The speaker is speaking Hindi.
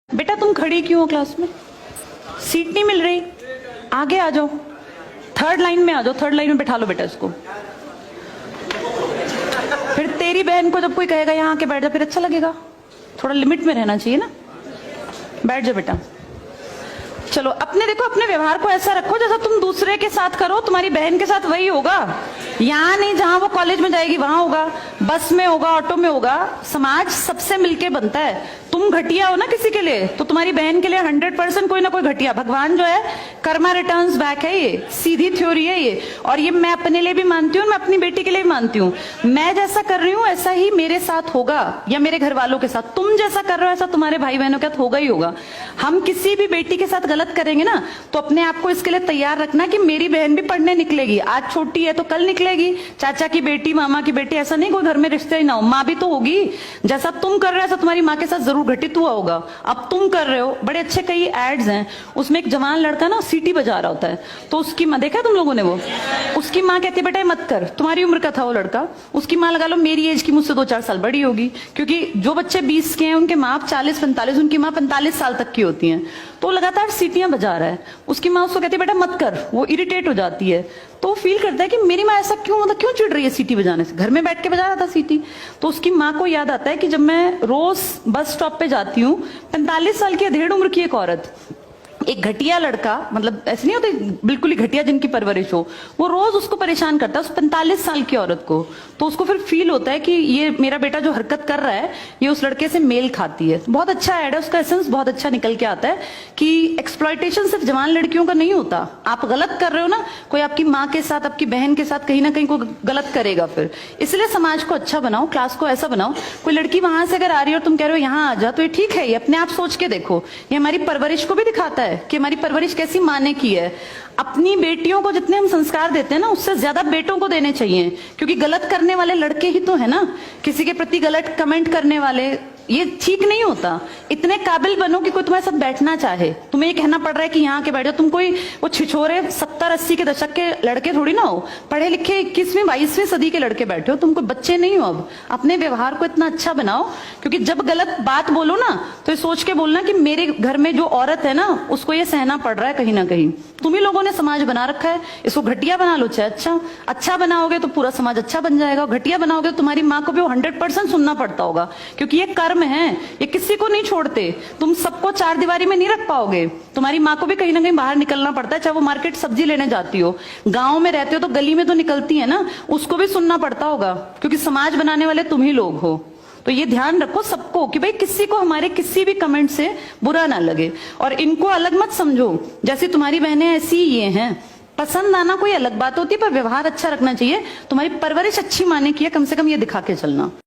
बेटा तुम खड़ी क्यों हो क्लास में? सीट नहीं मिल रही? आगे आ जाओ, थर्ड लाइन में आ जाओ, थर्ड लाइन में बैठा लो बेटा इसको। फिर तेरी बहन को जब कोई कहेगा यहाँ आके बैठ जा, फिर अच्छा लगेगा? थोड़ा लिमिट में रहना चाहिए ना। बैठ जा बेटा। चलो अपने देखो, अपने व्यवहार को ऐसा रखो जैसा तुम दूसरे के साथ करो, तुम्हारी बहन के साथ वही होगा। यहाँ नहीं, जहां वो कॉलेज में जाएगी वहां होगा, बस में होगा, ऑटो में होगा। समाज सबसे मिलके बनता है। तुम घटिया हो ना किसी के लिए, तो तुम्हारी बहन के लिए 100% कोई ना कोई घटिया। भगवान जो है कर्मा रिटर्न्स बैक है, ये सीधी थ्योरी है ये। और ये मैं अपने लिए भी मानती हूँ, मैं अपनी बेटी के लिए भी मानती हूँ। मैं जैसा कर रही हूँ ऐसा ही मेरे साथ होगा, या मेरे घर वालों के साथ। तुम जैसा कर रहे हो ऐसा तुम्हारे भाई बहनों के साथ होगा ही होगा। हम किसी भी बेटी के साथ गलत करेंगे ना, तो अपने आप को इसके लिए तैयार रखना कि मेरी बहन भी पढ़ने निकलेगी। आज छोटी है तो कल निकलेगी। चाचा की बेटी, मामा की बेटी, ऐसा नहीं कोई घर में रिश्ते ही ना हो। माँ भी तो होगी। जैसा तुम कर रहे हो ऐसा तुम्हारी माँ के साथ जरूर घटित हुआ होगा। अब तुम कर रहे हो। बड़े अच्छे कई एड्स हैं, उसमें एक जवान लड़का ना सीटी बजा रहा होता है, तो उसकी माँ, देखा तुम लोगों ने वो, उसकी माँ कहती है बेटा मत कर। तुम्हारी उम्र का था वो लड़का, उसकी माँ लगा लो मेरी एज की, मुझसे 2-4 साल बड़ी होगी। क्योंकि जो बच्चे 20 के हैं उनके माँ 40-45, उनकी माँ 45 साल तक की होती हैं। तो लगातार सीटियां बजा रहा है। उसकी माँ उसको कहती है बेटा मत कर। वो इरिटेट हो जाती है, तो फील करता है कि मेरी माँ ऐसा क्यों, मतलब क्यों चिढ़ रही है सीटी बजाने से, घर में बैठ के बजा रहा था सीटी। तो उसकी माँ को याद आता है कि जब मैं रोज बस स्टॉप पे जाती हूँ, 45 साल की अधेड़ उम्र की एक औरत, एक घटिया लड़का, मतलब ऐसे नहीं होते बिल्कुल ही घटिया जिनकी परवरिश हो, वो रोज उसको परेशान करता है, उस 45 साल की औरत को। तो उसको फिर फील होता है कि ये मेरा बेटा जो हरकत कर रहा है ये उस लड़के से मेल खाती है। बहुत अच्छा ऐड है, उसका एसेंस बहुत अच्छा निकल के आता है कि एक्सप्लॉयटेशन सिर्फ जवान लड़कियों का नहीं होता। आप गलत कर रहे हो ना, कोई आपकी माँ के साथ, आपकी बहन के साथ कहीं ना कहीं कोई गलत करेगा। फिर इसलिए समाज को अच्छा बनाओ, क्लास को ऐसा बनाओ, कोई लड़की वहां से अगर आ रही है और तुम कह रहे हो यहाँ आ जा, तो ये ठीक है। ये अपने आप सोच के देखो, ये हमारी परवरिश को भी दिखाता है कि हमारी परवरिश कैसी माँ ने की है। अपनी बेटियों को जितने हम संस्कार देते हैं ना, उससे ज्यादा बेटों को देने चाहिए। क्योंकि गलत करने वाले लड़के ही तो है ना, किसी के प्रति गलत कमेंट करने वाले। ये ठीक नहीं होता। इतने काबिल बनो कि कोई तुम्हारे साथ बैठना चाहे। तुम्हें ये कहना पड़ रहा है कि यहाँ के बैठो। तुम कोई वो छिछोरे 70-80 के दशक के लड़के थोड़ी ना हो, पढ़े लिखे 21वीं-22वीं सदी के लड़के बैठे हो। तुम कोई बच्चे नहीं हो। अब अपने व्यवहार को इतना अच्छा बनाओ, क्योंकि जब गलत बात बोलो ना तो ये सोच के बोलना कि मेरे घर में जो औरत है ना उसको ये सहना पड़ रहा है कहीं ना कहीं। तुम ही लोगों ने समाज बना रखा है, इसको घटिया बना लो चाहे अच्छा बनाओगे तो पूरा समाज अच्छा बन जाएगा। घटिया बनाओगे तो तुम्हारी माँ को भी 100% सुनना पड़ता होगा, क्योंकि ये कर्म है, ये किसी को नहीं छोड़ते। तुम सबको 4 दीवारी में नहीं रख पाओगे। तुम्हारी माँ को भी कहीं ना कहीं बाहर निकलना पड़ता है, चाहे वो मार्केट सब्जी लेने जाती हो, गांव में रहते हो तो गली में तो निकलती है ना, उसको भी सुनना पड़ता होगा, क्योंकि समाज बनाने वाले तुम ही लोग हो। तो ये ध्यान रखो सबको कि भाई किसी को हमारे किसी भी कमेंट से बुरा ना लगे। और इनको अलग मत समझो, जैसे तुम्हारी बहनें ऐसी ये हैं। पसंद आना कोई अलग बात होती है, पर व्यवहार अच्छा रखना चाहिए। तुम्हारी परवरिश अच्छी माने की है, कम से कम ये दिखा के चलना।